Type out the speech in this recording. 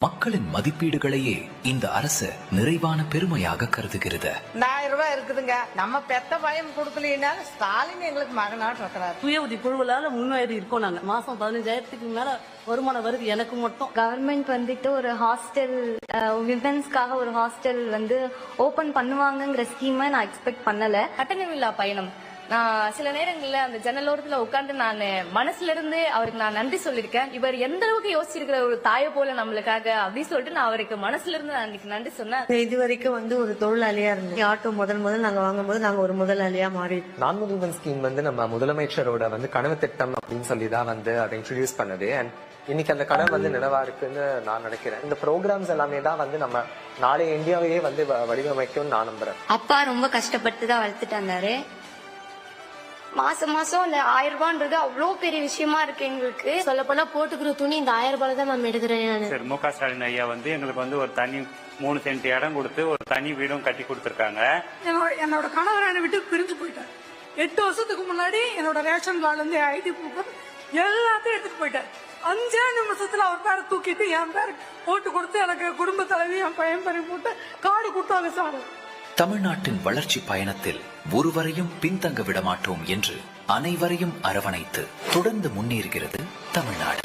மக்களின் மதிப்பீடுகளையே இந்த அரசு நிறைவான பெருமையாக கருதுகிறது. 1000 ரூபாய் இருக்குதுங்க. நம்ம பெத்த பயம் கொடுக்கலனா ஸ்டாலின் எங்களுக்கு மகனாட்டு இருக்கிறார். சுய உதவி குழுவிலால முன்னேறி இருக்கோம். நாங்க மாசம் 15,000க்கு மேல வருமானம் வருது எனக்கு மட்டும். கவர்மெண்ட் வந்துட்டு ஒரு ஹாஸ்டல் விமென்ஸ்க்காக ஒரு ஹாஸ்டல் வந்து ஓபன் பண்ணுவாங்கங்கிற ஸ்கீமை நான் எக்ஸ்பெக்ட் பண்ணல. கட்டணமில்லா பயணம் நான் சில நேரங்கள்ல அந்த ஜன்னலோரத்துல உட்கார்ந்து நான் மனசுல இருந்து அவருக்கு நான் நன்றி சொல்லிருக்கேன். இவர் எந்த அளவுக்கு யோசிச்சிருக்கிற ஒரு தாயை போல நம்மளுக்காக அப்படின்னு சொல்லிட்டு நான் அவருக்கு மனசுல இருந்து நான் நன்றி சொன்னேன். இது வரைக்கும் வந்து ஒரு தொழிலாளியா இருந்தேன். ஆட்டோ முதல் நாங்க வாங்கும்போது நாங்க ஒரு முதலாளியா மாறி. நான் முதல்வன் ஸ்கீம் வந்து நம்ம முதலமைச்சரோட வந்து கனவு திட்டம் அப்படின்னு சொல்லிதான் வந்து அதை இன்ட்ரடியூஸ் பண்ணது. அண்ட் இன்னைக்கு அந்த கனவு வந்து நினைவா இருக்குன்னு நான் நினைக்கிறேன். இந்த ப்ரோக்ராம்ஸ் எல்லாமே தான் வந்து நம்ம நாளைய இந்தியாவையே வந்து வடிவமைக்கும்னு நான் நம்புறேன். அப்பா ரொம்ப கஷ்டப்பட்டு தான் வளர்த்துட்டு வந்தாரு. மாசம் அந்த 1000 ரூபான்றது அவ்வளவு பெரிய விஷயமா இருக்கு எங்களுக்கு. சொல்ல போனா போட்டுக்கிற துணி இந்த 1000 ரூபாய் தான் நம்ம எடுக்கிறேன். சரி, மு க ஸ்டாலின் ஐயா வந்து எங்களுக்கு வந்து ஒரு தனி 3 சென்ட் இடம் கொடுத்து ஒரு தனி வீடும் கட்டி கொடுத்திருக்காங்க. என்னோட கணவர் என்னை விட்டு பிரிஞ்சு போயிட்டார். 8 வருஷத்துக்கு முன்னாடி என்னோட ரேஷன் கார்டுல இருந்து ஐடி ப்ரூஃப் எல்லாத்தையும் எடுத்துட்டு போயிட்டார். 5 நிமிஷத்துல அவர் பேரை தூக்கிட்டு என் பேரை போட்டு கொடுத்து எனக்கு குடும்ப தலைவி என் பையன் பேரை போட்டு கார்டு கொடுத்தாங்க சார். தமிழ்நாட்டின் வளர்ச்சி பயணத்தில் ஒருவரையும் பின்தங்க விடமாட்டோம் என்று அனைவரையும் அரவணைத்து தொடர்ந்து முன்னேறுகிறது தமிழ்நாடு.